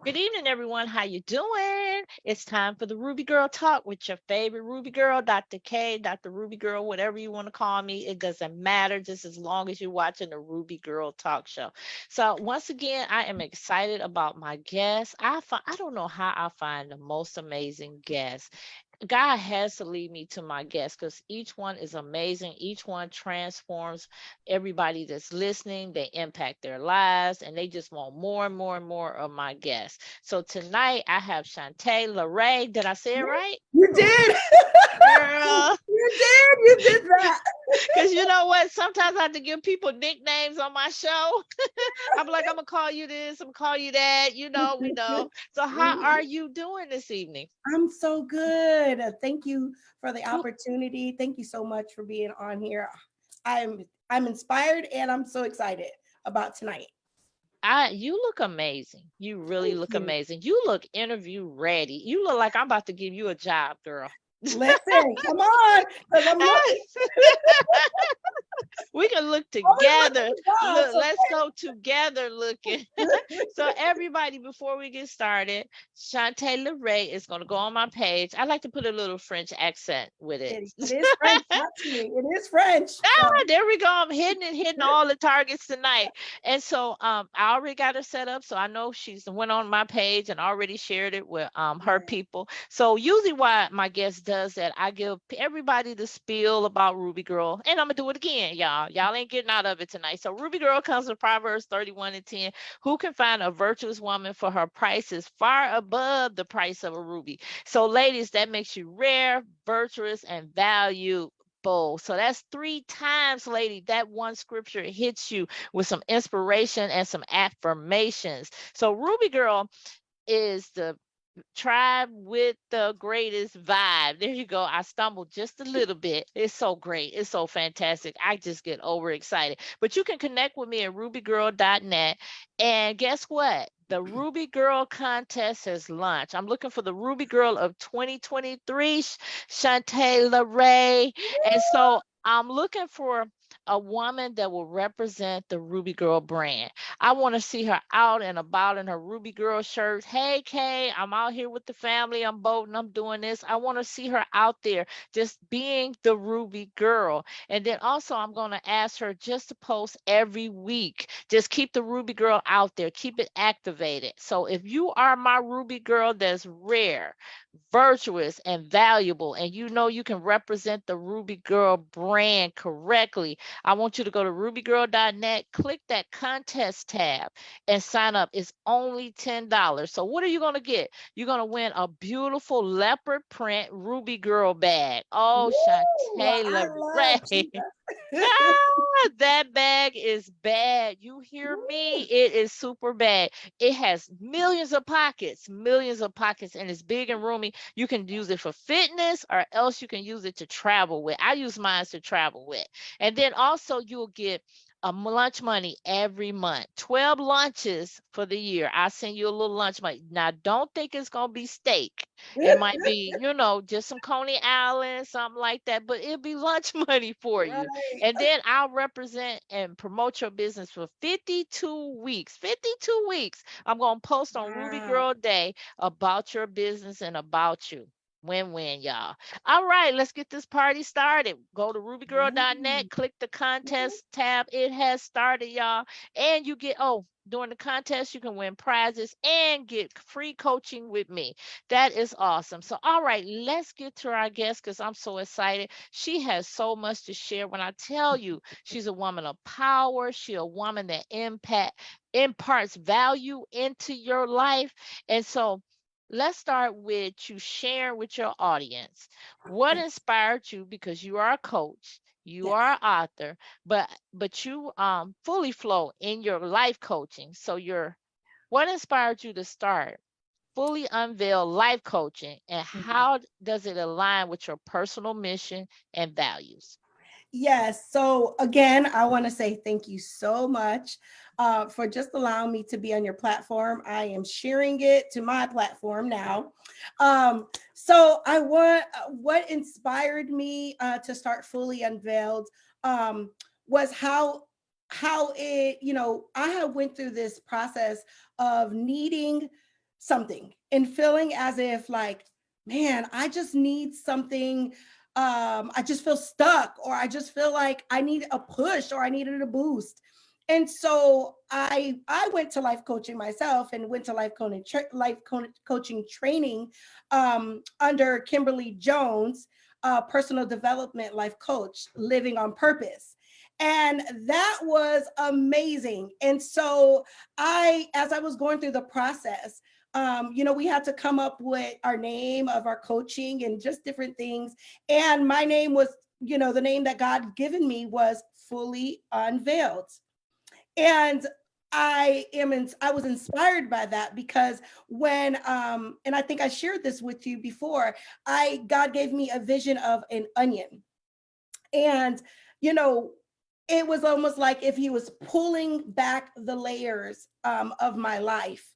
Good evening, everyone. How you doing? It's time for the Ruby Girl Talk with your favorite Ruby Girl, Dr. K, Dr. Ruby Girl, whatever you want to call me. It doesn't matter, just as long as you're watching the Ruby Girl Talk show. So once again, I am excited about my guests. I don't know how I find the most amazing guests. God has to lead me to my guests because each one is amazing. Each one transforms everybody that's listening. They impact their lives and they just want more and more and more of my guests. So tonight I have Chantaeyloraey. Did I say it right? You did. Girl, You did that. because you know what? Sometimes I have to give people nicknames on my show. I'm like, I'm going to call you this, I'm going to call you that. We know. So, how are you doing this evening? I'm so good. Thank you for the opportunity. Thank you so much for being on here. I'm inspired and I'm so excited about tonight. You look amazing. You really Thank look you. amazing. You look interview ready. You look like I'm about to give you a job, girl. Listen, come on, because I'm looking. We can look Always looking together. for Look, jobs. let's go together looking. So everybody, before we get started, Chantaeyloraey is going to go on my page. I like to put a little French accent with it. It is French. Trust me, it is French. So There we go. I'm hitting all the targets tonight. And so I already got her set up. So I know she's went on my page and already shared it with her yeah. people. So usually why my guest does that, I give everybody the spiel about Ruby Girl. And I'm gonna do it again, y'all. Y'all ain't getting out of it tonight. So Ruby Girl comes with Proverbs 31 and 10. Who can find a virtuous woman, for her price is far above the price of a ruby. So ladies, that makes you rare, virtuous, and valuable. So that's three times, lady. That one scripture hits you with some inspiration and some affirmations. So, Ruby Girl is the tribe with the greatest vibe. There you go. I stumbled just a little bit. It's so great. It's so fantastic. I just get overexcited. But you can connect with me at rubygirl.net. And guess what? The Ruby Girl contest has launched. I'm looking for the Ruby Girl of 2023, Chantaeyloraey. And so I'm looking for a woman that will represent the Ruby Girl brand. I want to see her out and about in her Ruby Girl shirt. Hey, Kay, I'm out here with the family. I'm boating. I'm doing this. I want to see her out there just being the Ruby Girl. And then also, I'm going to ask her just to post every week. Just keep the Ruby Girl out there. Keep it activated. So if you are my Ruby Girl that's rare, virtuous, and valuable, and you know you can represent the Ruby Girl brand correctly, I want you to go to rubygirl.net, click that contest tab, and sign up. It's only $10. So, what are you going to get? You're going to win a beautiful leopard print Ruby Girl bag. Oh, woo, I Chantaeyla love Ray. Jesus. That bag is bad. You hear me? It is super bad. It has millions of pockets, and it's big and roomy. You can use it for fitness or else you can use it to travel with. I use mine to travel with. And then also you'll get a lunch money every month. 12 lunches for the year. I send you a little lunch money. Now, don't think it's going to be steak. It might be, just some Coney Island, something like that, but it'll be lunch money for you. Right. And then I'll represent and promote your business for 52 weeks. 52 weeks. I'm going to post on Ruby Wow. Girl Day about your business and about you. Win win, y'all. All right, let's get this party started. Go to rubygirl.net, click the contest tab. It has started, y'all. And you get, during the contest, you can win prizes and get free coaching with me. That is awesome. So, all right, let's get to our guest because I'm so excited. She has so much to share. When I tell you, she's a woman of power. She's a woman that imparts value into your life. And so, let's start with you sharing with your audience what Yes. inspired you, because you are a coach, you are Yes. an author, but you fully flow in your life coaching. So what inspired you to start fully unveil life coaching, and how does it align with your personal mission and values? Yes. So again, I want to say thank you so much for just allowing me to be on your platform. I am sharing it to my platform now. So I want what inspired me to start fully unveiled was how it I have went through this process of needing something and feeling as if like, man, I just need something. I just feel stuck, or I just feel like I need a push, or I needed a boost. And so I went to life coaching myself, and went to coaching training under Kimberly Jones, personal development life coach, living on purpose. And that was amazing. And so as I was going through the process, we had to come up with our name of our coaching and just different things. And my name was, the name that God given me was Fully Unveiled. And I was inspired by that, because when and I think I shared this with you before, I God gave me a vision of an onion. And you know it was almost like if he was pulling back the layers of my life.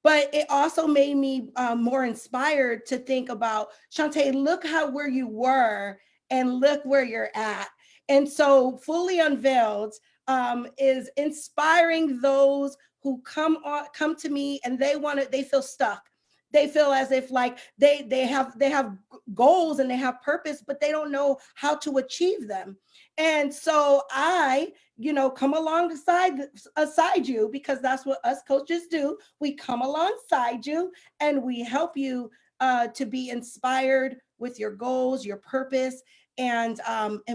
But it also made me more inspired to think about, Chantaey, look how where you were and look where you're at. And so Fully Unveiled is inspiring those who come to me, and they feel stuck. They feel as if like they have goals and they have purpose, but they don't know how to achieve them. And so I, come alongside aside you, because that's what us coaches do. We come alongside you, and we help you to be inspired with your goals, your purpose, and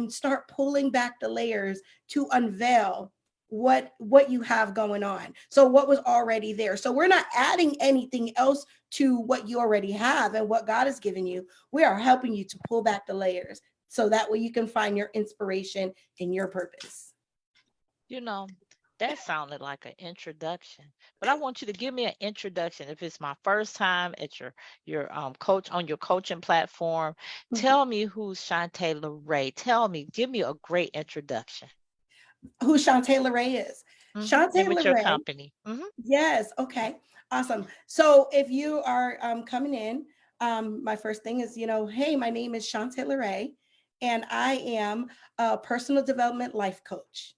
start pulling back the layers to unveil what you have going on. So what was already there. So we're not adding anything else to what you already have and what God has given you. We are helping you to pull back the layers, so that way you can find your inspiration and your purpose. You know, that sounded like an introduction, but I want you to give me an introduction. If it's my first time at your coach on your coaching platform, Mhm. tell me who's Chantaeyloraey. Tell me, give me a great introduction. Who Chantaeyloraey is. And with your Chantaeyloraey. company. Yes. Okay. Awesome. So if you are coming in, my first thing is, hey, my name is Chantaeyloraey, and I am a personal development life coach.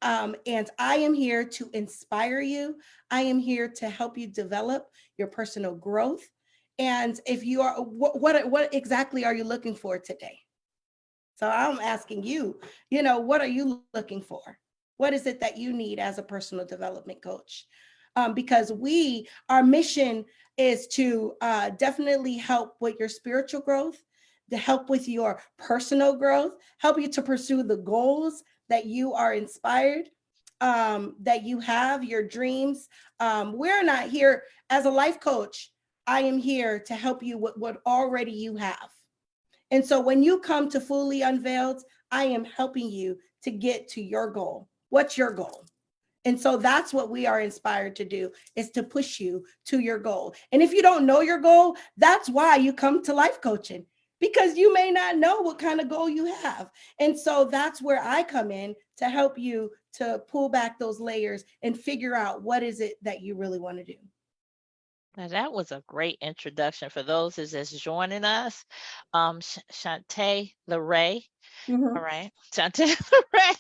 And I am here to inspire you. I am here to help you develop your personal growth. And if you are, what exactly are you looking for today? So I'm asking you, what are you looking for? What is it that you need as a personal development coach? Because our mission is to definitely help with your spiritual growth, to help with your personal growth, help you to pursue the goals that you are inspired, that you have, your dreams. We're not here as a life coach. I am here to help you with what already you have. And so when you come to Fully Unveiled, I am helping you to get to your goal. What's your goal? And so that's what we are inspired to do, is to push you to your goal. And if you don't know your goal, that's why you come to life coaching, because you may not know what kind of goal you have. And so that's where I come in to help you to pull back those layers and figure out what is it that you really want to do. Now that was a great introduction for those who's just joining us. Chantaeyloraey. All Mhm. right, Chantaeyloraey. Right.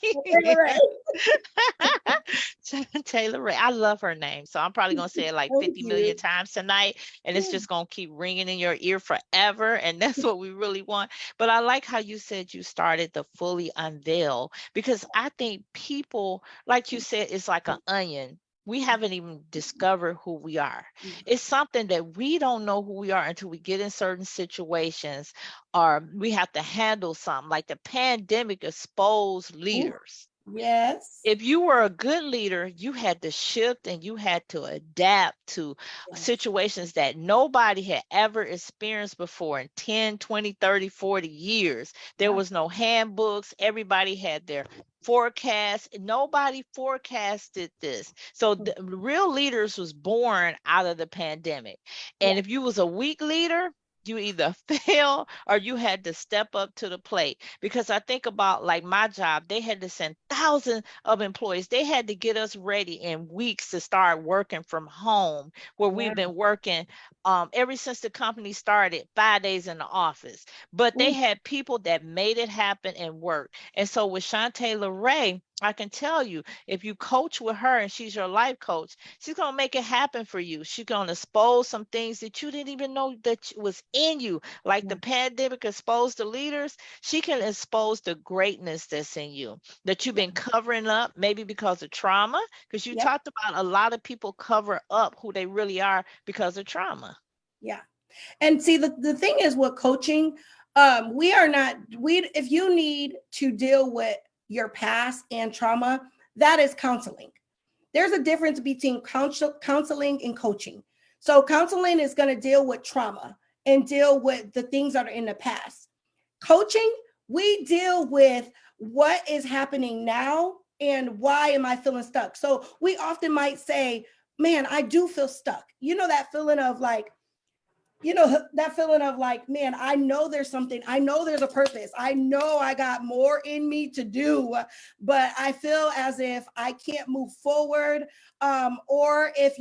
Ray. I love her name. So I'm probably going to say it like Thank 50 million you. times tonight. And it's just going to keep ringing in your ear forever. And that's what we really want. But I like how you said you started the Fully Unveil, because I think people, like you said, it's like an onion. We haven't even discovered who we are. It's something that we don't know who we are until we get in certain situations, or we have to handle something. Like the pandemic exposed Ooh, leaders. yes. If you were a good leader, you had to shift and you had to adapt to Yes. situations that nobody had ever experienced before in 10, 20, 30, 40 years. There Yeah. was no handbooks. Everybody had their forecast. Nobody forecasted this. So the real leaders was born out of the pandemic. And Yeah. if you was a weak leader, you either fail or you had to step up to the plate. Because I think about like my job, they had to send thousands of employees. They had to get us ready in weeks to start working from home, where Yeah. we've been working ever since the company started, 5 days in the office. But they Ooh, had people that made it happen and work. And so with Chantaeyloraey, I can tell you, if you coach with her and she's your life coach, she's going to make it happen for you. She's going to expose some things that you didn't even know that was in you. Like the Yeah. pandemic exposed the leaders, she can expose the greatness that's in you that you've Yeah. been covering up, maybe because of trauma. Because you Yep. talked about a lot of people cover up who they really are because of trauma. Yeah. And see, the thing is with coaching, we are not, we, if you need to deal with your past and trauma, that is counseling. There's a difference between counseling and coaching. So counseling is going to deal with trauma and deal with the things that are in the past. Coaching, we deal with what is happening now and why am I feeling stuck. So we often might say, man, I do feel stuck. You know, that feeling of like, that feeling of like, man, I know there's something, I know there's a purpose, I know I got more in me to do, but I feel as if I can't move forward. Or if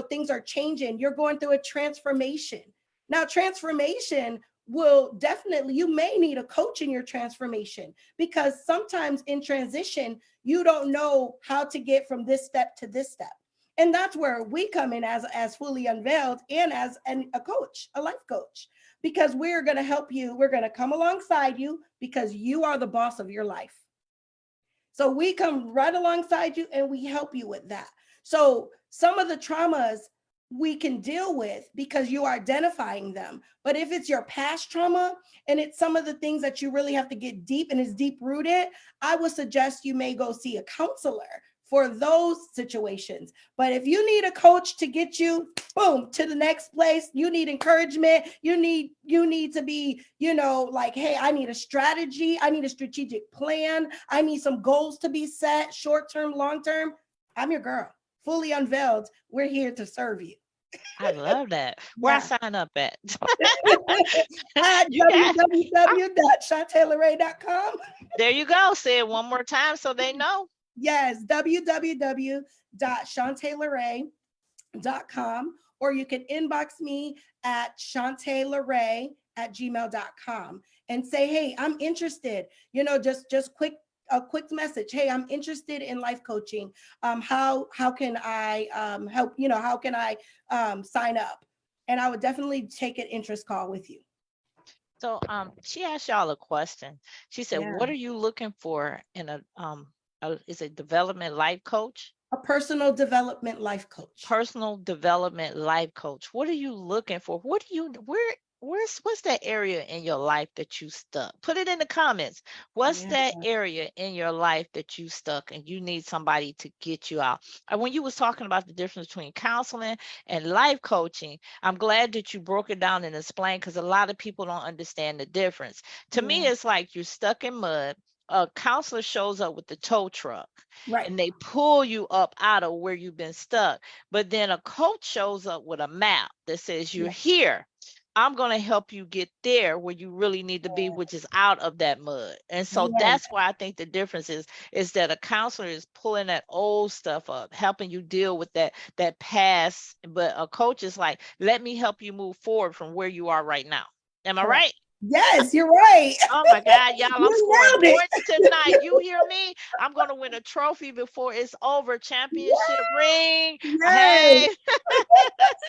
things are changing, you're going through a transformation. Now transformation will definitely, you may need a coach in your transformation, because sometimes in transition you don't know how to get from this step to this step. And that's where we come in as fully unveiled and as a coach, a life coach, because we're going to help you, we're going to come alongside you, because you are the boss of your life. So we come right alongside you and we help you with that. So some of the traumas we can deal with because you are identifying them. But if it's your past trauma and it's some of the things that you really have to get deep and is deep rooted, I would suggest you may go see a counselor for those situations. But if you need a coach to get you boom to the next place, you need encouragement, you need to be, like, hey, I need a strategy, I need a strategic plan, I need some goals to be set, short term, long term. I'm your girl, fully unveiled. We're here to serve you. I love that. Where I Yeah. sign up at? At You got www.chantaeyloraey.com. there you go. Say it one more time so they know. Yes, www.chantaeyloraey.com, or you can inbox me at chantaeyloraey@gmail.com and say, hey, I'm interested, just a quick message. Hey, I'm interested in life coaching. How can I help? How can I sign up? And I would definitely take an interest call with you. So she asked y'all a question. She said, Yeah. "What are you looking for in is a development life coach?" A personal development life coach. Personal development life coach. What are you looking for? What do you what's that area in your life that you stuck? Put it in the comments. What's Yeah. that area in your life that you stuck and you need somebody to get you out? And when you was talking about the difference between counseling and life coaching, I'm glad that you broke it down and explained, because a lot of people don't understand the difference. To me, Yeah. it's like you're stuck in mud. A counselor shows up with the tow truck Right. and they pull you up out of where you've been stuck. But then a coach shows up with a map that says, "You're Yeah. here. I'm going to help you get there where you really need to be, which is out of that mud." And so Yeah. that's why I think the difference is that a counselor is pulling that old stuff up, helping you deal with that past, but a coach is like, "Let me help you move forward from where you are right now." Am I Correct. right? Yes, you're right. Oh my God, y'all, I'm You scoring nailed it. points tonight. You hear me? I'm going to win a trophy before it's over. Championship ring. Yes. Hey.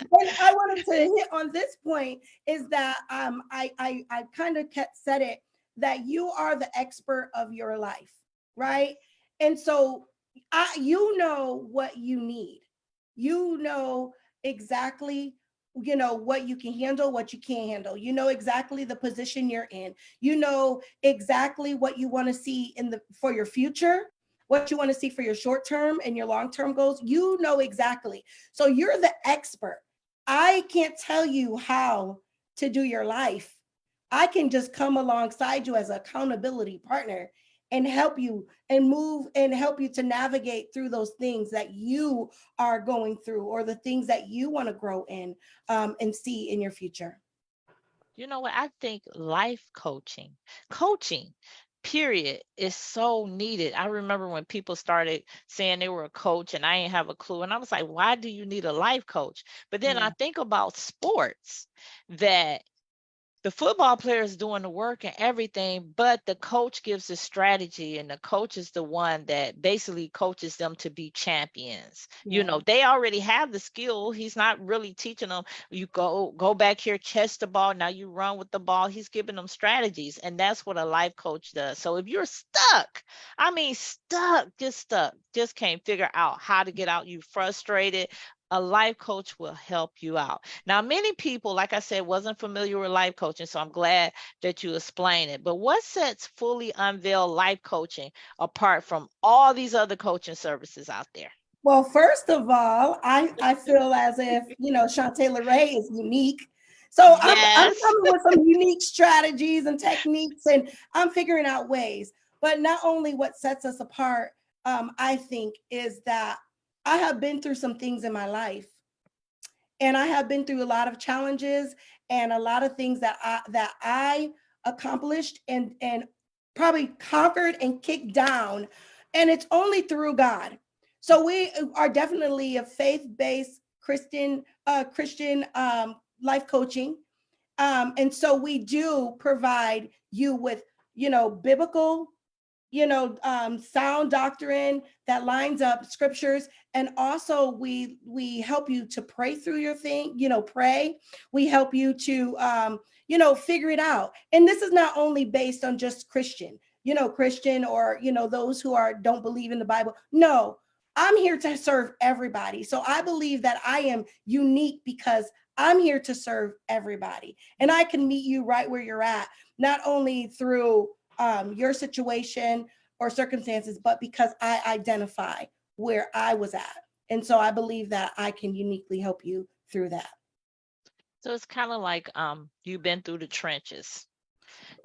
And I wanted to hit on this point is that I kind of said it, that you are the expert of your life, right? And so you know what you need. You know exactly, what you can handle, what you can't handle. You know exactly the position you're in. You know exactly what you want to see for your future, what you want to see for your short term and your long term goals. You know exactly. So you're the expert. I can't tell you how to do your life. I can just come alongside you as an accountability partner and help you and move and help you to navigate through those things that you are going through, or the things that you want to grow in, and see in your future. You know what? I think life coaching, period, is so needed. I remember when people started saying they were a coach and I didn't have a clue. And I was like, why do you need a life coach? But then I Yeah. think about sports, that the football player is doing the work and everything, but the coach gives the strategy, and the coach is the one that basically coaches them to be champions. You Yeah. know, they already have the skill. He's not really teaching them, you go back here, catch the ball, now you run with the ball. He's giving them strategies, and that's what a life coach does. So if you're stuck, I mean stuck, just can't figure out how to get out, you frustrated, a life coach will help you out. Now, many people, like I said, wasn't familiar with life coaching, so I'm glad that you explained it. But what sets fully unveiled life coaching apart from all these other coaching services out there? Well, first of all, I feel as if, Chantaeyloraey is unique. So I'm Yes. coming with some unique strategies and techniques, and I'm figuring out ways. But not only what sets us apart, I think, is that I have been through some things in my life, and I have been through a lot of challenges and a lot of things that I accomplished and probably conquered and kicked down, and it's only through God. So we are definitely a faith-based Christian life coaching, and so we do provide you with biblical sound doctrine that lines up scriptures, and also we help you to pray through your thing, pray. We help you to figure it out, and this is not only based on just Christian, or those who are don't believe in the Bible. No, I'm here to serve everybody. So I believe that I am unique because I'm here to serve everybody, and I can meet you right where you're at, not only through your situation or circumstances, but because I identify where I was at. And so I believe that I can uniquely help you through that. So it's kind of like you've been through the trenches.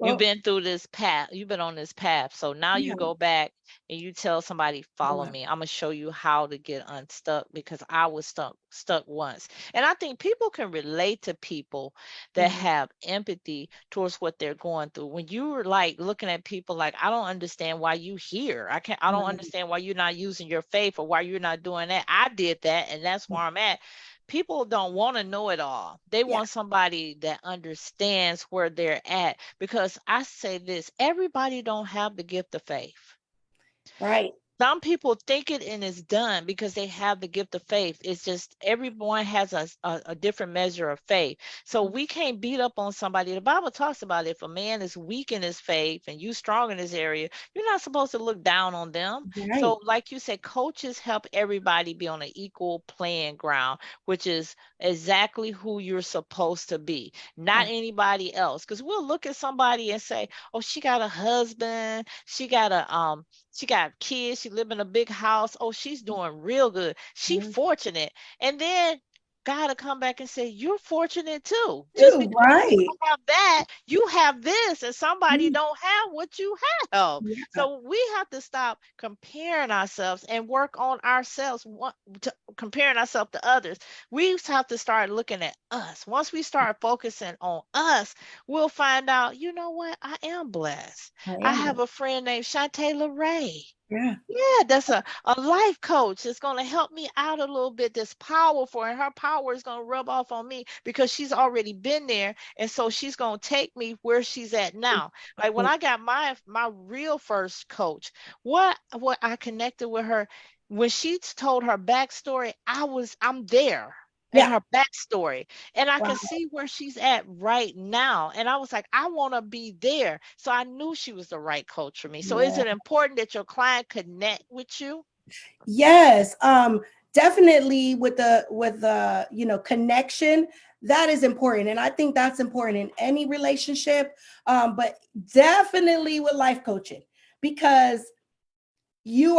You've Well, been through this path. You've been on this path. So now you yeah, go back and you tell somebody, follow yeah, me. I'm gonna show you how to get unstuck because I was stuck once. And I think people can relate to people that yeah, have empathy towards what they're going through. When you were like looking at people like, I don't understand why you here. I don't right, understand why you're not using your faith or why you're not doing that. I did that and that's where I'm at. People don't want to know it all. They yeah, want somebody that understands where they're at, because I say this, everybody don't have the gift of faith. right. Some people think it and it's done because they have the gift of faith. It's just everyone has a different measure of faith. So we can't beat up on somebody. The Bible talks about if a man is weak in his faith and you strong in this area, you're not supposed to look down on them. Right. So like you said, coaches help everybody be on an equal playing ground, which is exactly who you're supposed to be, not Right. anybody else. Because we'll look at somebody and say, oh, she got a husband, she got kids. She live in a big house. Oh, she's doing real good. She Mhm. fortunate. And then God will come back and say, you're fortunate too. Just Too, because you right. don't have that, you have this, and somebody Mm, don't have what you have. yeah, So we have to stop comparing ourselves and work on ourselves, comparing ourselves to others. We have to start looking at us. Once we start focusing on us, we'll find out, you know what? I am blessed. I I am have that. a friend named Chantaeyloraey. Yeah. Yeah, that's a life coach that's going to help me out a little bit. That's powerful, and her power is going to rub off on me because she's already been there. And so she's going to take me where she's at now. Like when I got my real first coach, what I connected with her when she told her backstory, I'm there in Yeah. her backstory, and I Wow. can see where she's at right now. And I was like, I want to be there. So I knew she was the right coach for me. So is Yeah. it important that your client connect with you? Yes. Definitely with the connection, that is important. And I think that's important in any relationship. But definitely with life coaching, because you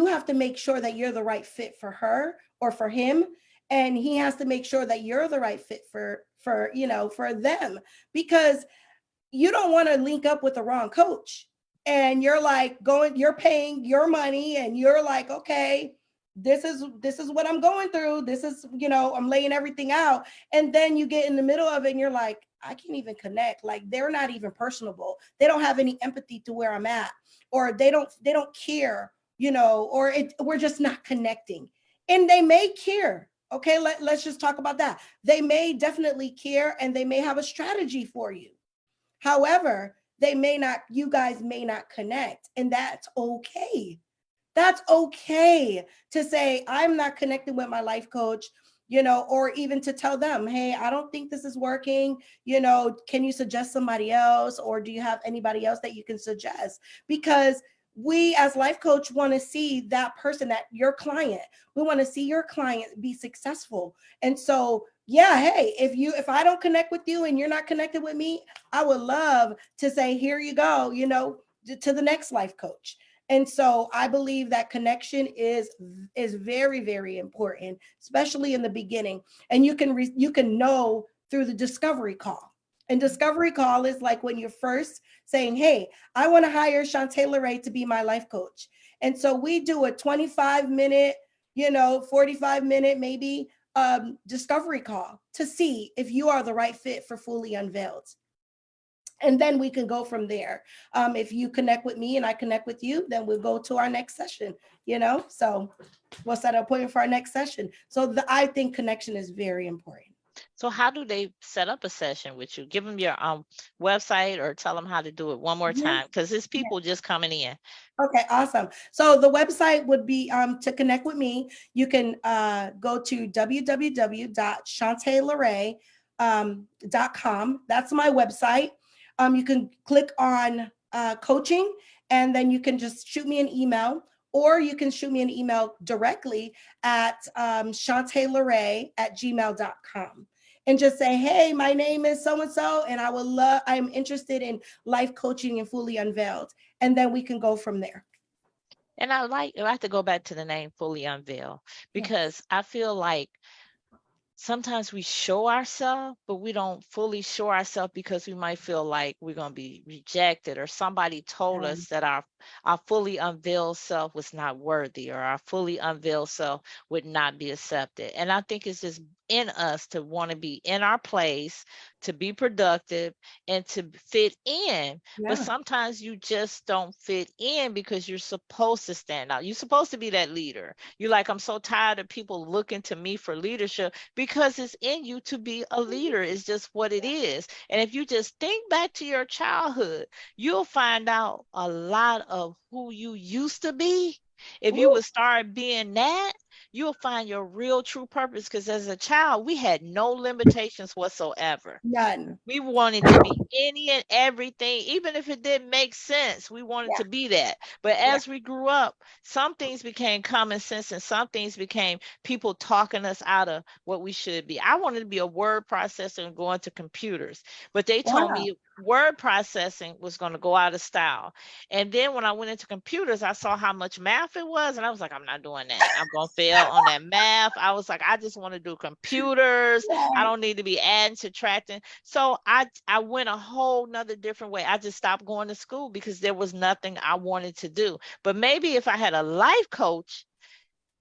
have to make sure that you're the right fit for her or for him, and he has to make sure that you're the right fit for them, because you don't want to link up with the wrong coach, and you're paying your money, and you're like, okay, this is what I'm going through, this is, I'm laying everything out, and then you get in the middle of it and you're like, I can't even connect, like they're not even personable, they don't have any empathy to where I'm at, or they don't care, or we're just not connecting. And they may care, Okay, let's just talk about that. They may definitely care and they may have a strategy for you. However, they may not, you guys may not connect, and that's okay. That's okay to say, I'm not connecting with my life coach, or even to tell them, hey, I don't think this is working. Can you suggest somebody else? Or do you have anybody else that you can suggest? Because we as life coach want to see that person, that your client, we want to see your client be successful. And so, yeah, hey, if I don't connect with you and you're not connected with me, I would love to say, here you go, to the next life coach. And so I believe that connection is very, very important, especially in the beginning. And you can know through the discovery call. And discovery call is like when you're first saying, hey, I want to hire Chantaeyloraey to be my life coach. And so we do a 25-minute, 45-minute maybe discovery call to see if you are the right fit for Fully Unveiled. And then we can go from there. If you connect with me and I connect with you, then we'll go to our next session, so we'll set an appointment for our next session. So I think connection is very important. So how do they set up a session with you? Give them your website or tell them how to do it one more Mhm. time, because it's Yeah. people just coming in. Okay, awesome. So the website would be to connect with me. You can go to www.chantaeyloraey.com. That's my website. You can click on coaching, and then you can just shoot me an email, or you can shoot me an email directly at chantaeyloraey@gmail.com. And just say, hey, my name is so and so, and I'm interested in life coaching and Fully Unveiled. And then we can go from there. And I like to go back to the name Fully Unveiled, Yes. because I feel like sometimes we show ourselves, but we don't fully show ourselves because we might feel like we're going to be rejected, or somebody told Yeah. us that our fully unveiled self was not worthy, or our fully unveiled self would not be accepted. And I think it's just in us to want to be in our place, to be productive, and to fit in. But Yeah. sometimes you just don't fit in because you're supposed to stand out. You're supposed to be that leader. You're like, I'm so tired of people looking to me for leadership, because it's in you to be a leader. It's just what it is. And if you just think back to your childhood, you'll find out a lot of who you used to be. If you Woo. would start being that, you'll find your real true purpose. Because as a child, we had no limitations whatsoever. None. We wanted to be any and everything, even if it didn't make sense. We wanted Yeah. to be that. But Yeah. as we grew up, some things became common sense and some things became people talking us out of what we should be. I wanted to be a word processor and go into computers, but they told Wow. me word processing was going to go out of style. And then when I went into computers, I saw how much math it was, and I was like, I'm not doing that. I'm going to fail on that math. I was like, I just want to do computers. I Right. don't need to be adding, subtracting. So I went a whole nother different way. I just stopped going to school because there was nothing I wanted to do. But maybe if I had a life coach,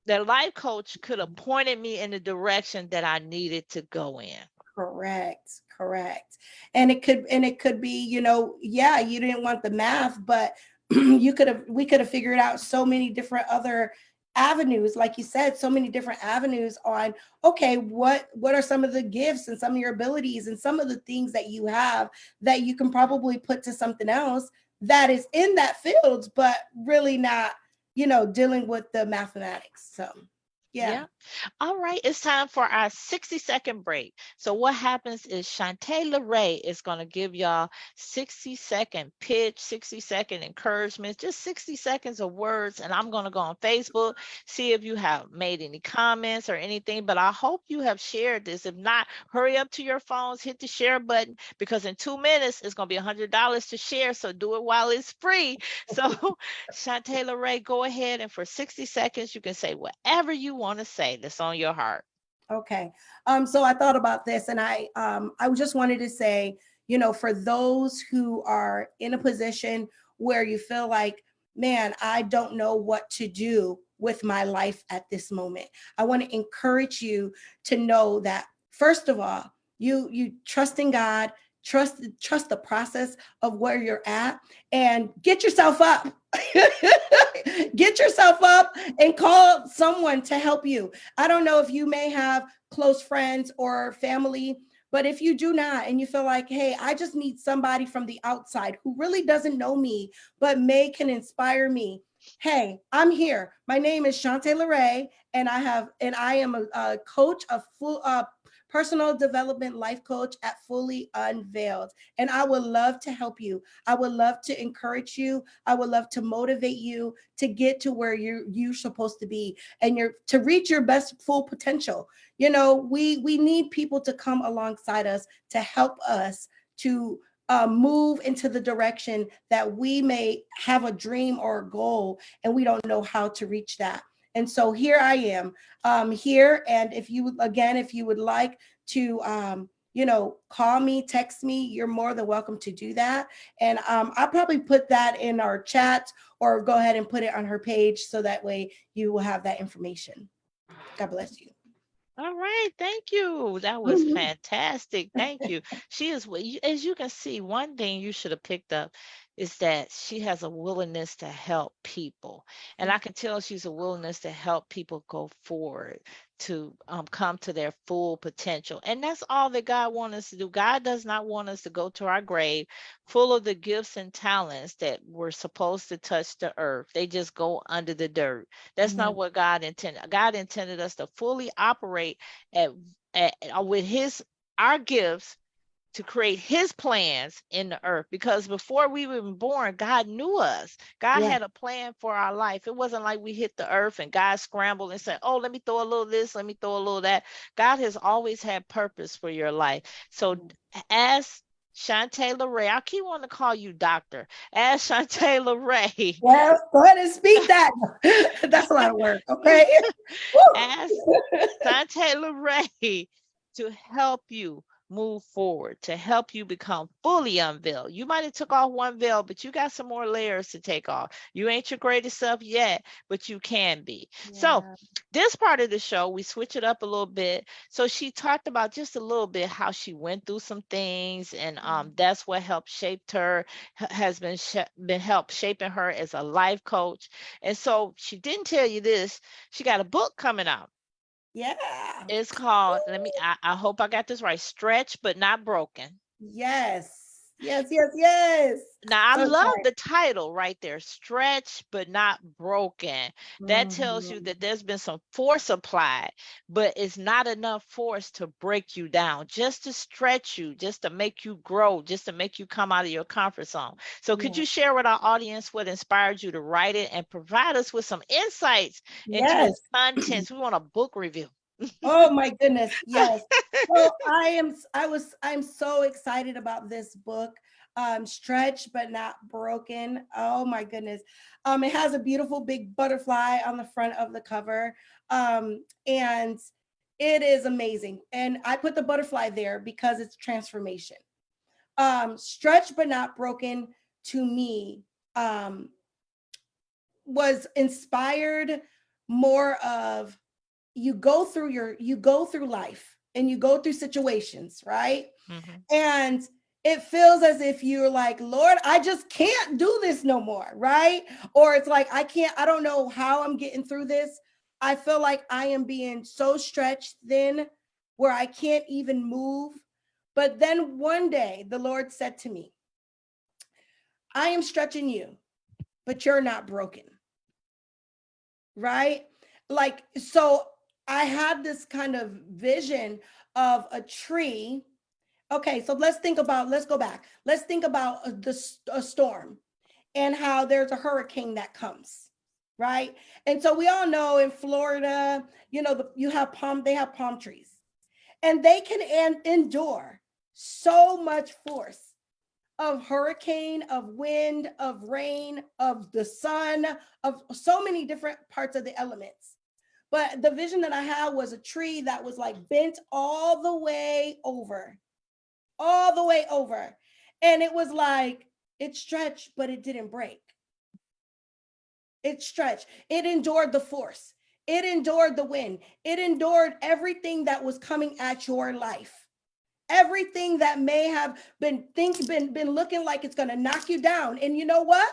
that life coach could have pointed me in the direction that I needed to go in. Correct. Correct. And it could be, yeah, you didn't want the math, but we could have figured out so many different other avenues, like you said, so many different avenues on, okay, what are some of the gifts and some of your abilities and some of the things that you have that you can probably put to something else that is in that field, but really not, dealing with the mathematics. So yeah. Yeah. All right. It's time for our 60-second break. So what happens is Chantaeyloraey is going to give y'all 60-second pitch, 60-second encouragement, just 60 seconds of words. And I'm going to go on Facebook, see if you have made any comments or anything. But I hope you have shared this. If not, hurry up to your phones, hit the share button, because in 2 minutes, it's going to be $100 to share. So do it while it's free. So Chantaeyloraey, go ahead, and for 60 seconds, you can say whatever you want to say that's on your heart. Okay. So I thought about this, and I just wanted to say, for those who are in a position where you feel like, man, I don't know what to do with my life at this moment. I want to encourage you to know that, first of all, you trust in God, trust the process of where you're at, and get yourself up. Get yourself up and call someone to help you. I don't know if you may have close friends or family, but if you do not, and you feel like, hey, I just need somebody from the outside who really doesn't know me, but may can inspire me. Hey, I'm here. My name is Chantaeyloraey, and I am a coach, a full personal development life coach at Fully Unveiled. And I would love to help you. I would love to encourage you. I would love to motivate you to get to where you're supposed to be, and you're to reach your best full potential. You know, we need people to come alongside us to help us to move into the direction that we may have a dream or a goal, and we don't know how to reach that. And so here I am, here. And if you, again, if you would like to, call me, text me, you're more than welcome to do that. And I'll probably put that in our chat, or go ahead and put it on her page, so that way you will have that information. God bless you. All right, thank you. That was fantastic. Thank you. She is, as you can see, one thing you should have picked up is that she has a willingness to help people. And I can tell she's a willingness to help people go forward, to come to their full potential. And that's all that God wants us to do. God does not want us to go to our grave full of the gifts and talents that were supposed to touch the earth. They just go under the dirt. That's Yeah. not what God intended. God intended us to fully operate at, with his our gifts, to create his plans in the earth, because before we were even born, God knew us. God Yeah. had a plan for our life. It wasn't like we hit the earth and God scrambled and said, oh, let me throw a little this, let me throw a little that. God has always had purpose for your life. So as Chantaeyloraey, I keep wanting to call you doctor. As Chantaeyloraey, Well, go ahead and speak that. That's a lot of work. Okay. as Chantaeyloraey, to help you move forward, to help you become fully unveiled. You might have took off one veil, but you got some more layers to take off. You ain't your greatest self yet, but you can be. So Yeah. this part of the show, we switch it up a little bit. So she talked about just a little bit how she went through some things, and that's what helped shaped her, has been helped shaping her as a life coach. And so she didn't tell you this. She got a book coming out. Yeah. It's called, I hope I got this right, Stretch But Not Broken. Yes. Yes. Yes. Yes. Now, I So love excited. the title right there, Stretch But Not Broken. That tells you Mhm. that there's been some force applied, but it's not enough force to break you down, just to stretch you, just to make you grow, just to make you come out of your comfort zone. So, could Yeah. you share with our audience what inspired you to write it and provide us with some insights into Yes. its contents? We want a book review. Oh my goodness. Yes. So I'm so excited about this book. Stretch but not broken. Oh my goodness. It has a beautiful big butterfly on the front of the cover. And it is amazing. And I put the butterfly there because it's transformation. Stretch but not broken, to me, um was inspired more of, you go through life, and you go through situations, right? Mhm. And it feels as if you're like, Lord, I just can't do this no more, right? Or it's like, I don't know how I'm getting through this. I feel like I am being so stretched thin, where I can't even move. But then one day the Lord said to me, I am stretching you, but you're not broken, right? Like, so I had this kind of vision of a tree. Okay, so let's go back. Let's think about a storm, and how there's a hurricane that comes, right? And so we all know in Florida, they have palm trees, and they can endure so much force of hurricane, of wind, of rain, of the sun, of so many different parts of the elements. But the vision that I had was a tree that was like bent all the way over. And it was like, it stretched, but it didn't break. It stretched. It endured the force. It endured the wind. It endured everything that was coming at your life. Everything that may have been looking like it's going to knock you down. And you know what?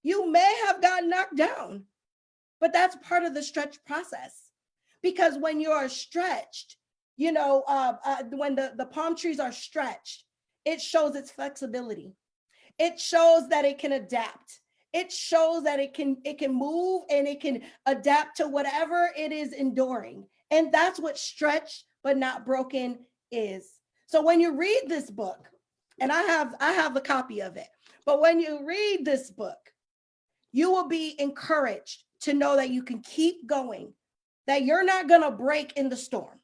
You may have gotten knocked down, but that's part of the stretch process. Because when you are stretched, when the palm trees are stretched, it shows its flexibility. It shows that it can adapt. It shows that it can move and it can adapt to whatever it is enduring. And that's what stretched but not broken is. So when you read this book, and I have a copy of it, but when you read this book, you will be encouraged to know that you can keep going, that you're not going to break in the storm.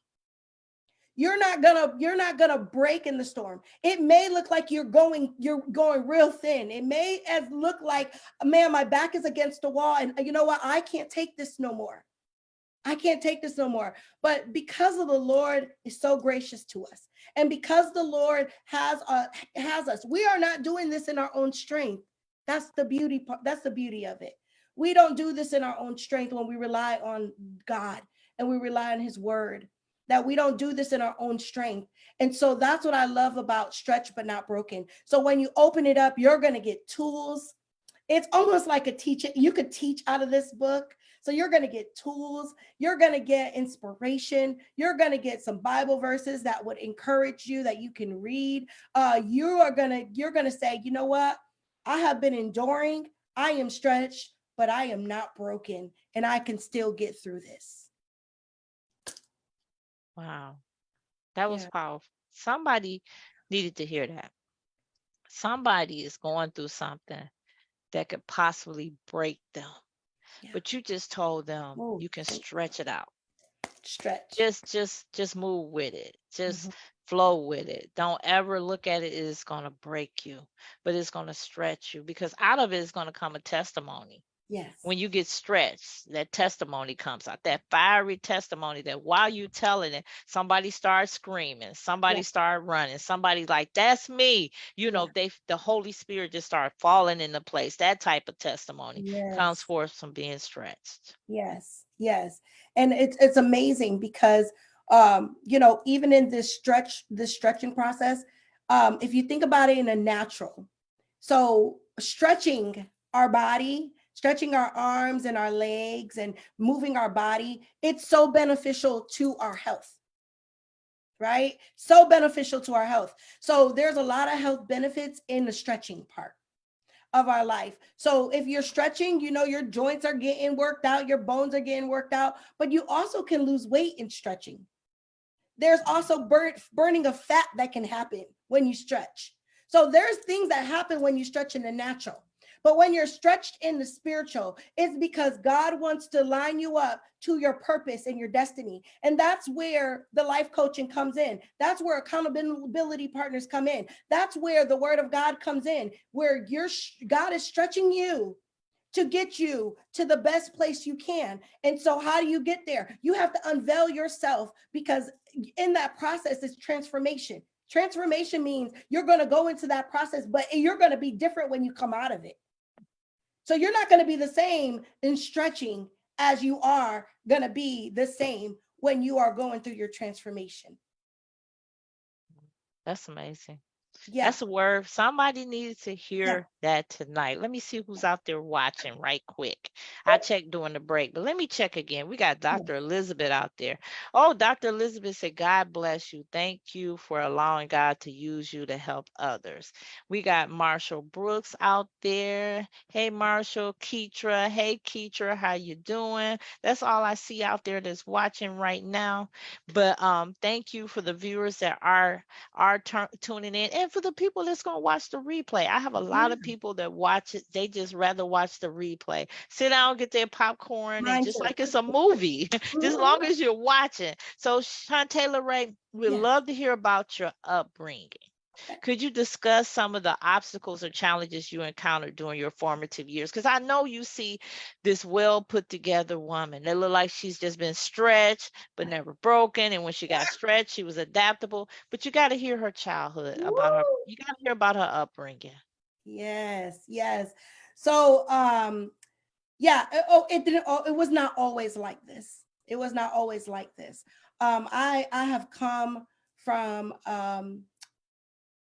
You're not gonna break in the storm. It may look like you're going real thin. It may as look like, man, my back is against the wall, and you know what? I can't take this no more. I can't take this no more. But because of the Lord is so gracious to us, and because the Lord has us, we are not doing this in our own strength. That's the beauty part. That's the beauty of it. We don't do this in our own strength when we rely on God and we rely on His word. That we don't do this in our own strength. And so that's what I love about Stretch But Not Broken. So when you open it up, you're going to get tools. It's almost like a teaching. You could teach out of this book. So you're going to get tools. You're going to get inspiration. You're going to get some Bible verses that would encourage you that you can read. You're going to say, you know what? I have been enduring. I am stretched, but I am not broken, and I can still get through this. Wow. That was Yeah. powerful. Somebody needed to hear that. Somebody is going through something that could possibly break them. Yeah. But you just told them Oh, you can stretch it out. stretch. Just move with it. Mhm. Just flow with it. Don't ever look at it as going to break you, but it's going to stretch you, because out of it is going to come a testimony. Yes. When you get stretched, that testimony comes out, that fiery testimony that while you telling it, somebody starts screaming, Yeah. somebody start running, somebody like, that's me. Yeah. The Holy Spirit just start falling into place. That type of testimony comes Yes. forth from being stretched. Yes. Yes. And it's amazing because even in this stretching process, if you think about it in a natural, so stretching our body, stretching our arms and our legs and moving our body, it's so beneficial to our health, right? So beneficial to our health. So there's a lot of health benefits in the stretching part of our life. So if you're stretching, your joints are getting worked out, your bones are getting worked out, but you also can lose weight in stretching. There's also burning of fat that can happen when you stretch. So there's things that happen when you stretch in the natural. But when you're stretched in the spiritual, it's because God wants to line you up to your purpose and your destiny. And that's where the life coaching comes in. That's where accountability partners come in. That's where the word of God comes in, where God is stretching you to get you to the best place you can. And so how do you get there? You have to unveil yourself, because in that process is transformation. Transformation means you're going to go into that process, but you're going to be different when you come out of it. So you're not going to be the same in stretching as you are going to be the same when you are going through your transformation. That's amazing. Yeah. That's a word. Somebody needs to Yeah. hear that tonight. Let me see who's out there watching right quick. I checked during the break, but let me check again. We got Yeah. Dr. Elizabeth out there. Oh, Dr. Elizabeth said, God bless you. Thank you for allowing God to use you to help others. We got Marshall Brooks out there. Hey, Marshall. Keetra. Hey, Keetra. How you doing? That's all I see out there that's watching right now. But thank you for the viewers that are tuning in, and for the people that's going to watch the replay. I have a lot Yeah. of people that watch it, they just rather watch the replay, sit down, get their popcorn, and Mine just too. like it's a movie, just long as you're watching. So Chantaeyloraey, we'd Yeah. love to hear about your upbringing. Okay. Could you discuss some of the obstacles or challenges you encountered during your formative years? Because I know you see this well put together woman that look like she's just been stretched but never broken. And when she got stretched, she was adaptable. But you got to hear her childhood about her. Woo. You got to hear about her upbringing. Yes. Yes. So, yeah. It didn't. It was not always like this. It was not always like this. I have come from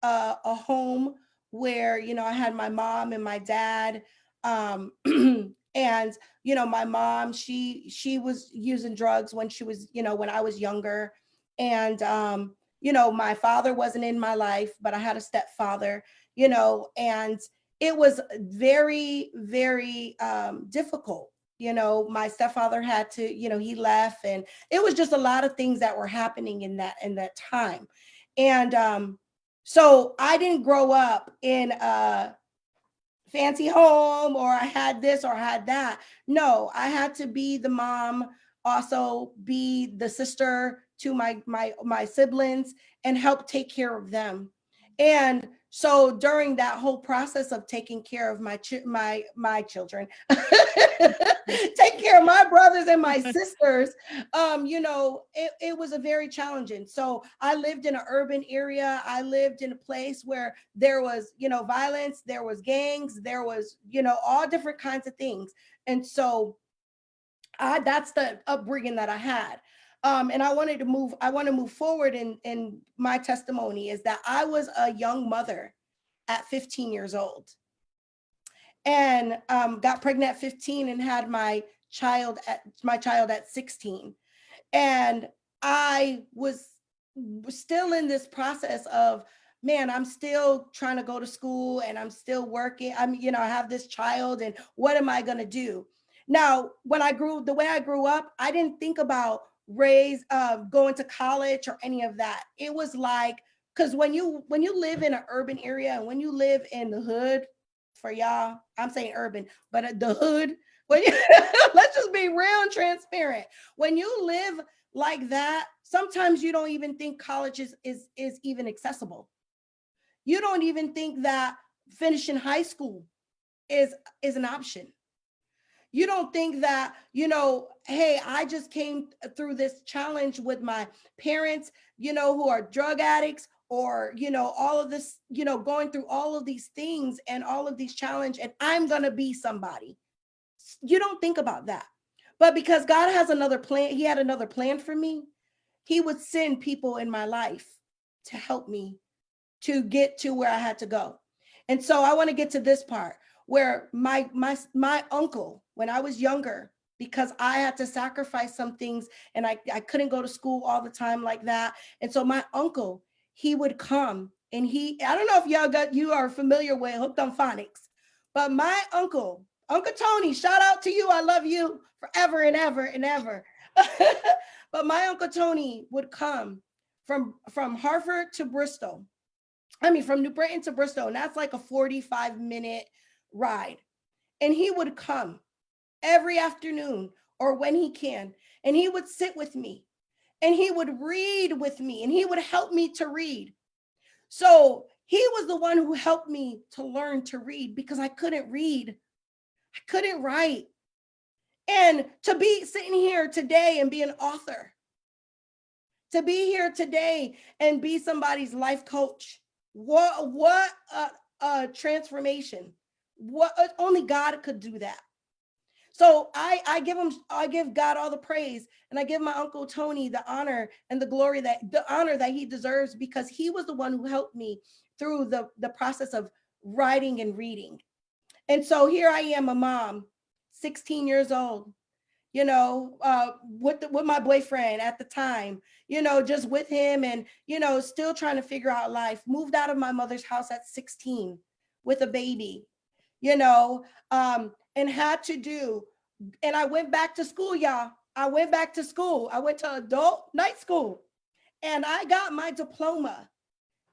a home where, I had my mom and my dad. Um, and, my mom, she was using drugs when she was, when I was younger. And, my father wasn't in my life, but I had a stepfather, and it was very, very difficult. My stepfather had to, he left, and it was just a lot of things that were happening in that time. And so I didn't grow up in a fancy home, or I had this or I had that. No, I had to be the mom, also be the sister to my siblings, and help take care of them. And so during that whole process of taking care of my children, take care of my brothers and my sisters, it was a very challenging. So I lived in an urban area. I lived in a place where there was, violence, there was gangs, there was, all different kinds of things. And so that's the upbringing that I had. And I want to move forward in my testimony is that I was a young mother at 15 years old, and got pregnant at 15 and had my child at 16. And I was still in this process of, man, I'm still trying to go to school, and I'm still working. I have this child, and what am I going to do? Now, the way I grew up, I didn't think about going to college or any of that. It was like, because when you live in an urban area, and when you live in the hood, for y'all, I'm saying urban, but the hood, when you, let's just be real and transparent. When you live like that, sometimes you don't even think college is even accessible. You don't even think that finishing high school is an option. You don't think that, hey, I just came through this challenge with my parents, who are drug addicts, or, all of this, going through all of these things and all of these challenge, and I'm going to be somebody. You don't think about that. But because God has another plan, he had another plan for me. He would send people in my life to help me to get to where I had to go. And so I want to get to this part where my uncle, when I was younger, because I had to sacrifice some things, and I couldn't go to school all the time like that. And so my uncle, he would come, and I don't know if you are familiar with Hooked on Phonics, but my uncle, Uncle Tony, shout out to you. I love you forever and ever and ever. But my Uncle Tony would come from Hartford to Bristol. I mean, from New Britain to Bristol, and that's like a 45-minute ride. And he would come every afternoon or when he can, and he would sit with me, and he would read with me, and he would help me to read. So he was the one who helped me to learn to read, because I couldn't read, I couldn't write. And to be sitting here today and be an author, to be here today and be somebody's life coach, what a transformation. What only God could do that. So I give God all the praise, and I give my Uncle Tony the honor and the honor that he deserves, because he was the one who helped me through the process of writing and reading. And so here I am, a mom, 16 years old, with my boyfriend at the time, just with him, and still trying to figure out life. Moved out of my mother's house at 16 with a baby, and had to do. And I went back to school, y'all. I went back to school. I went to adult night school, and I got my diploma.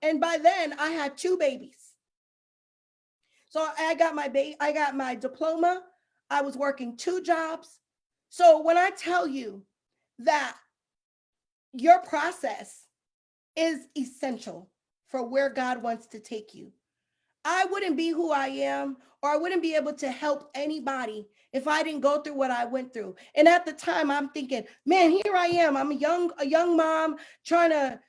And by then, I had two babies. So I got my diploma. I was working two jobs. So when I tell you that your process is essential for where God wants to take you, I wouldn't be who I am, or I wouldn't be able to help anybody if I didn't go through what I went through. And at the time, I'm thinking, man, here I am. I'm a young mom trying to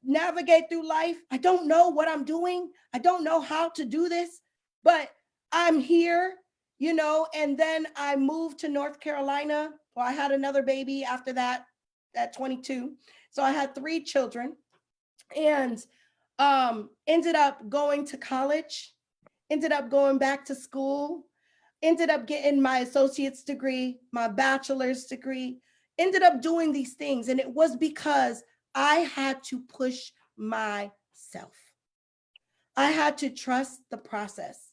navigate through life. I don't know what I'm doing. I don't know how to do this, but I'm here, and then I moved to North Carolina. Well, I had another baby after that at 22. So I had three children. And Ended up going to college, ended up going back to school, ended up getting my associate's degree, my bachelor's degree, ended up doing these things. And it was because I had to push myself. I had to trust the process.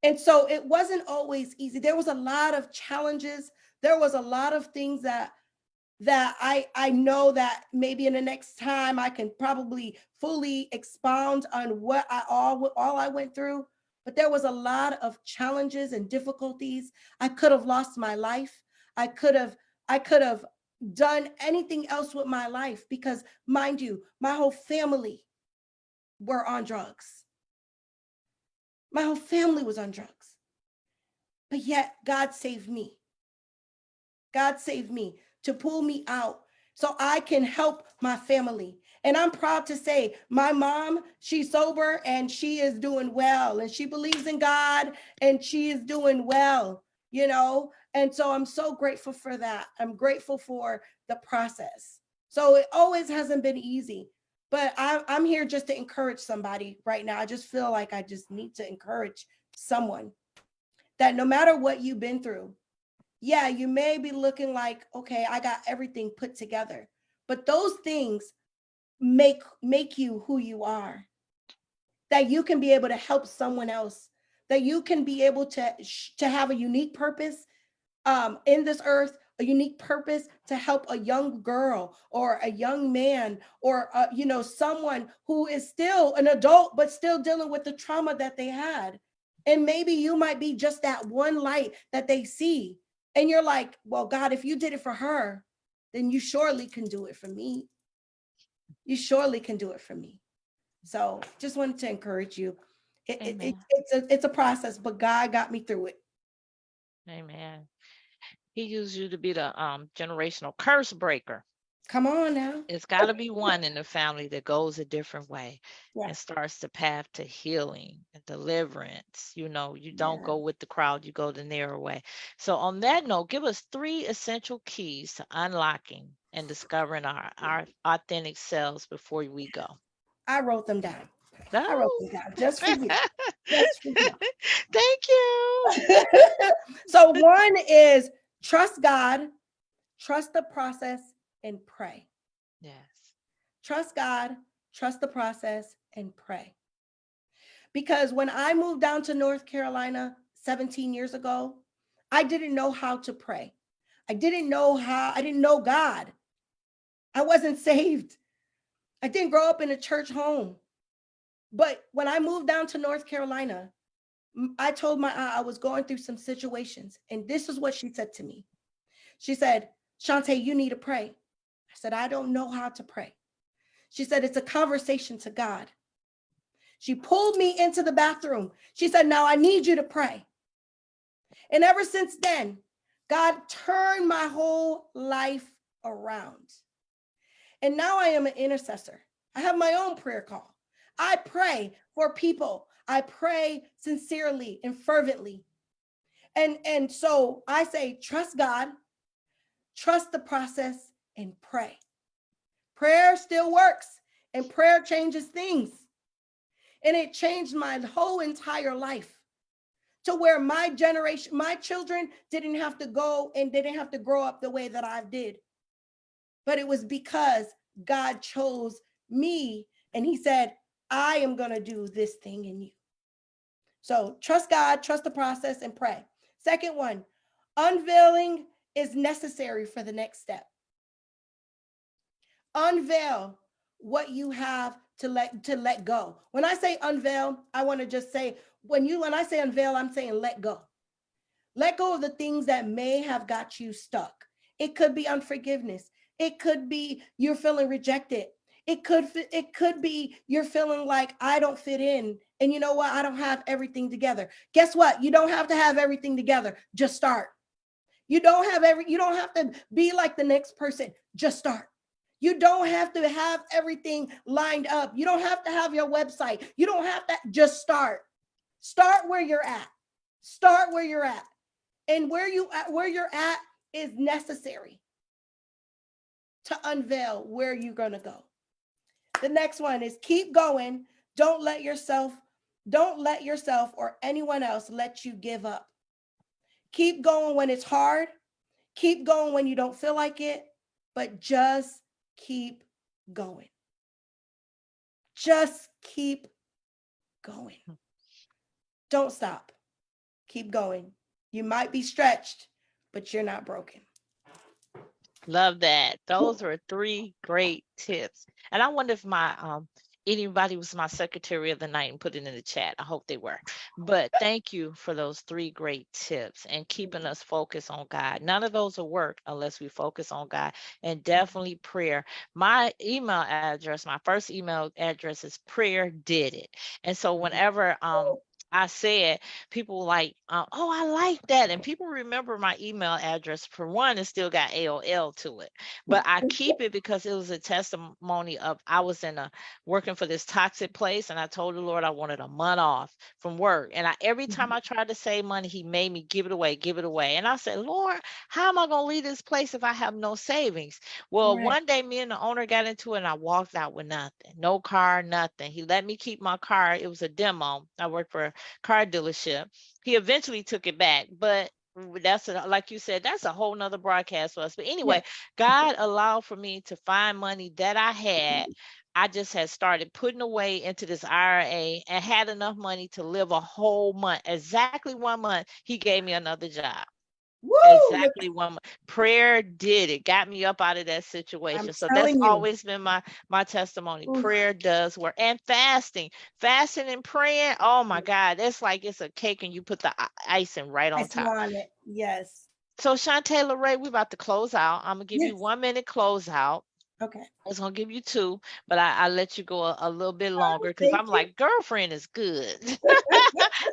And so it wasn't always easy. There was a lot of challenges. There was a lot of things that I know that maybe in the next time I can probably fully expound on what all I went through. But there was a lot of challenges and difficulties. I could have lost my life. I could have done anything else with my life because, mind you, my whole family were on drugs. My whole family was on drugs. But yet God saved me. God saved me to pull me out so I can help my family. And I'm proud to say my mom, she's sober and she is doing well and she believes in God and she is doing well, you know? And so I'm so grateful for that. I'm grateful for the process. So it always hasn't been easy, but I'm here just to encourage somebody right now. I just feel like I just need to encourage someone that no matter what you've been through, yeah, you may be looking like, okay, I got everything put together. But those things make you who you are. That you can be able to help someone else. That you can be able to have a unique purpose in this earth, a unique purpose to help a young girl or a young man or someone who is still an adult but still dealing with the trauma that they had. And maybe you might be just that one light that they see. And you're like, well, God, if you did it for her, then you surely can do it for me. You surely can do it for me. So just wanted to encourage you. Amen. It's a process, but God got me through it. Amen. He used you to be the generational curse breaker. Come on now. It's got to be one in the family that goes a different way Yeah. and starts the path to healing and deliverance. You don't Yeah. go with the crowd, you go the narrow way. So, on that note, give us three essential keys to unlocking and discovering our authentic selves before we go. I wrote them down. I wrote Oh, them down just for you. Just for you. thank you. So one is trust God, trust the process, and pray. Yes. Trust God, trust the process, and pray. Because when I moved down to North Carolina 17 years ago, I didn't know how to pray. I didn't know God. I wasn't saved. I didn't grow up in a church home. But when I moved down to North Carolina, I told my aunt I was going through some situations. And this is what she said to me. She said, Chantaey, you need to pray. I said, I don't know how to pray. She said, it's a conversation to God. She pulled me into the bathroom. She said, now I need you to pray. And ever since then, God turned my whole life around. And now I am an intercessor. I have my own prayer call. I pray for people. I pray sincerely and fervently. And so I say, trust God, trust the process, and pray. Prayer still works, and prayer changes things. And it changed my whole entire life to where my generation, my children didn't have to go and didn't have to grow up the way that I did. But it was because God chose me and he said, I am going to do this thing in you. So trust God, trust the process, and pray. Second one, unveiling is necessary for the next step. Unveil what you have to let go. When I say unveil, I want to just say when I say unveil, I'm saying let go. Let go of the things that may have got you stuck. It could be unforgiveness. It could be you're feeling rejected. It could be you're feeling like I don't fit in. And you know what? I don't have everything together. Guess what? You don't have to have everything together. Just start. You don't have to be like the next person. Just start. You don't have to have everything lined up. You don't have to have your website. You don't have to just start. Start where you're at. Start where you're at. And where you're at is necessary to unveil where you're going to go. The next one is keep going. Don't let yourself, don't let yourself or anyone else let you give up. Keep going when it's hard. Keep going when you don't feel like it, but just keep going. Just keep going. Don't stop. Keep going. You might be stretched, but you're not broken. Love that. Those were three great tips. And I wonder if my anybody was my secretary of the night and put it in the chat. I hope they were. But thank you for those three great tips and keeping us focused on God. None of those will work unless we focus on God, and definitely prayer. My email address, my first email address is prayer did it. And so whenever I said, people like, oh, I like that. And people remember my email address. For one, it still got AOL to it. But I keep it because it was a testimony of I was in a working for this toxic place, and I told the Lord I wanted a month off from work. And every time I tried to save money, he made me give it away, give it away. And I said, Lord, how am I gonna leave this place if I have no savings? Well, Right. one day me and the owner got into it, and I walked out with nothing. No car, nothing. He let me keep my car. It was a demo. I worked for car dealership. He eventually took it back, but that's like you said, that's a whole nother broadcast for us. But Yeah. anyway, God allowed for me to find money that I had. I just had started putting away into this IRA and had enough money to live a whole month. Exactly 1 month, he gave me another job. Woo! Look, Exactly 1 month. Prayer did it. Got me up out of that I'm situation. So that's telling you. always been my testimony. Oof, Prayer does work. And fasting. Fasting and praying. Oh my God. It's like it's a cake and you put the icing right on icing top. on it. Yes. So Chantaeyloraey, we're about to close out. I'm gonna give you Yes. 1 minute close out. Okay. I was gonna give you two, but I let you go a little bit longer because Thank I'm you. like, girlfriend is good.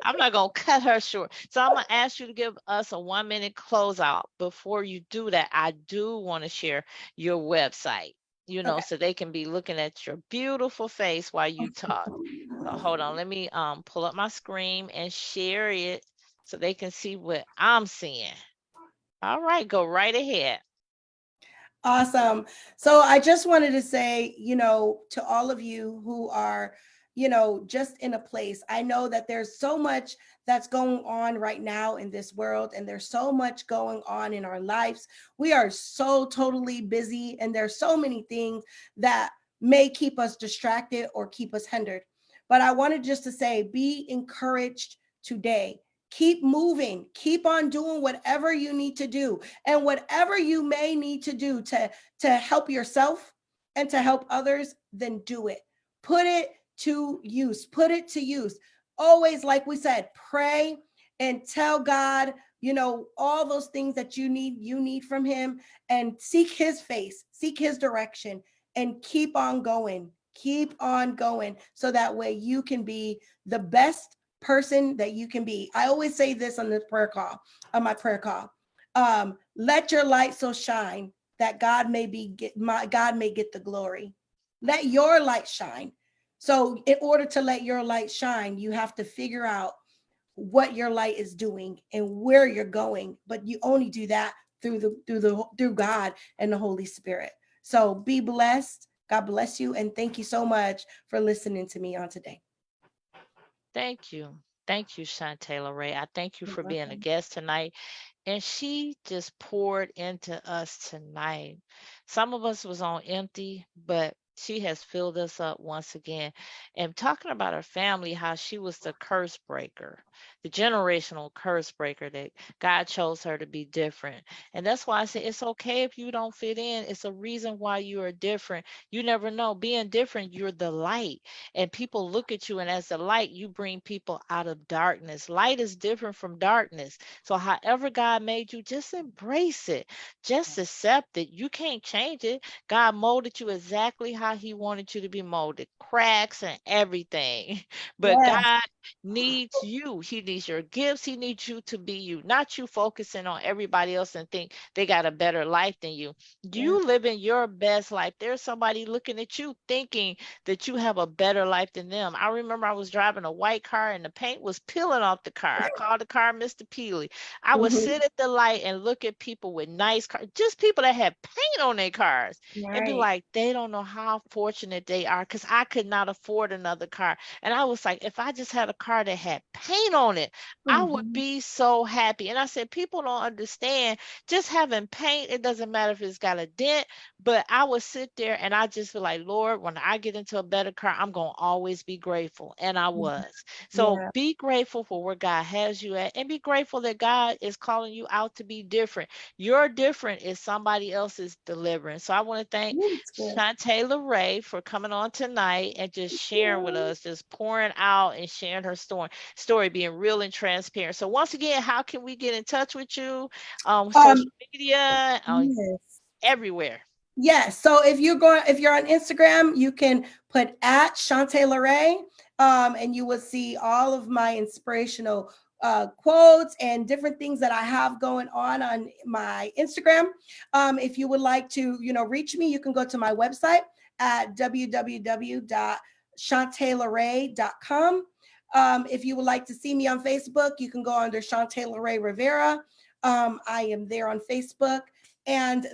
I'm not gonna cut her short. So I'm gonna ask you to give us a 1 minute closeout. Before you do that, I do want to share your website, Okay. so they can be looking at your beautiful face while you talk. So hold on, let me pull up my screen and share it so they can see what I'm seeing. All right, go right ahead. Awesome. So I just wanted to say, to all of you who are, just in a place, I know that there's so much that's going on right now in this world, and there's so much going on in our lives. We are so totally busy, and there's so many things that may keep us distracted or keep us hindered. But I wanted just to say, be encouraged today. Keep moving, keep on doing whatever you need to do, and whatever you may need to do to help yourself and to help others, then do it. Put it to use. Put it to use. Always, like we said, pray and tell God, all those things that you need from him, and seek his face, seek his direction, and keep on going. Keep on going so that way you can be the best person that you can be. I always say this on this prayer call, on my prayer call. Let your light so shine that God may get the glory. Let your light shine. So in order to let your light shine, you have to figure out what your light is doing and where you're going. But you only do that through God and the Holy Spirit. So be blessed. God bless you, and thank you so much for listening to me on today. Thank you. Thank you, Chantaeyloraey. I thank you You're for being a welcome. guest tonight. And she just poured into us tonight. Some of us was on empty, but she has filled us up once again. And talking about her family, how she was the curse breaker, the generational curse breaker, that God chose her to be different. And that's why I say it's okay if you don't fit in. It's a reason why you are different. You never know. Being different, you're the light. And people look at you, and as the light, you bring people out of darkness. Light is different from darkness. So however God made you, just embrace it. Just accept it. You can't change it. God molded you exactly how he wanted you to be molded. Cracks and everything. But Yes. God needs you. He needs your gifts. He needs you to be you, not you focusing on everybody else and think they got a better life than you. Yeah. You living your best life. There's somebody looking at you thinking that you have a better life than them. I remember I was driving a white car and the paint was peeling off the car. I called the car Mr. Peely. I would Mhm. sit at the light and look at people with nice cars, just people that had paint on their cars, and be Right. like, they don't know how fortunate they are because I could not afford another car. And I was like, if I just had a car that had paint on it, I would Mhm. be so happy. And I said, people don't understand just having paint. It doesn't matter if it's got a dent, but I would sit there and I just feel like, Lord, when I get into a better car, I'm going to always be grateful. And I was. So Yeah. be grateful for where God has you at and be grateful that God is calling you out to be different. Your different is somebody else's deliverance. So I want to thank Ooh, it's good. Chantaeyloraey for coming on tonight and just sharing with Yeah. us, just pouring out and sharing her story, being real and transparent. So once again, how can we get in touch with you? Um, Social media, yes. everywhere. Yes. So if you're on Instagram, you can put at Chantaeyloraey, and you will see all of my inspirational quotes and different things that I have going on my Instagram. If you would like to, reach me, you can go to my website at www.chantaeyloraey.com. If you would like to see me on Facebook, you can go under Chantaeyloraey Rivera. I am there on Facebook, and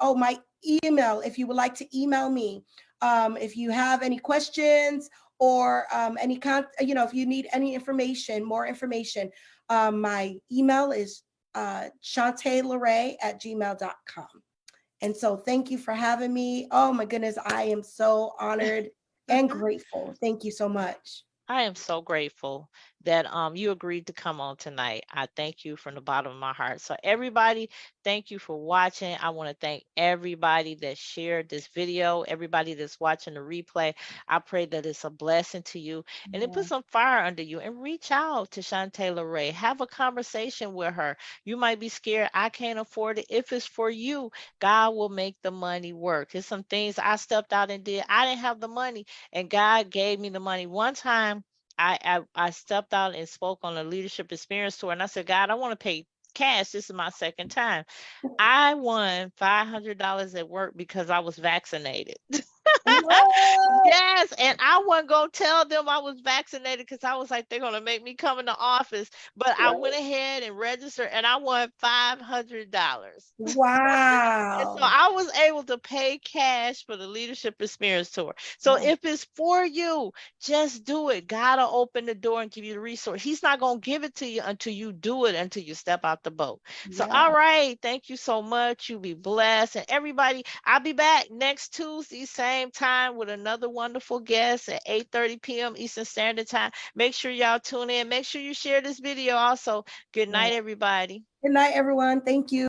oh, my email, if you would like to email me, if you have any questions or if you need any information, more information, my email is chantaeyloraey@gmail.com. And so thank you for having me. Oh my goodness, I am so honored and grateful. Thank you so much. I am so grateful that you agreed to come on tonight. I thank you from the bottom of my heart. So everybody, thank you for watching. I want to thank everybody that shared this video, everybody that's watching the replay. I pray that it's a blessing to you and it Yeah. puts some fire under you, and reach out to Chantaeyloraey. Have a conversation with her. You might be scared. I can't afford it. If it's for you, God will make the money work. There's some things I stepped out and did. I didn't have the money and God gave me the money. One time I stepped out and spoke on a leadership experience tour, and I said, God, I want to pay cash. This is my second time. I won $500 at work because I was vaccinated. What? Yes, and I wasn't gonna tell them I was vaccinated because I was like, they're gonna make me come in the office. But I went ahead and registered, and I won $500. And so Wow. I was able to pay cash for the leadership experience tour. So Yeah. if it's for you, just do it. God will open the door and give you the resource. He's not going to give it to you until you do it, until you step out the boat. So, Yeah. all right. Thank you so much. You be blessed. And everybody, I'll be back next Tuesday, same time with another wonderful guest at 8:30 p.m. Eastern Standard Time. Make sure y'all tune in. Make sure you share this video also. Good Yeah. night, everybody. Good night, everyone. Thank you.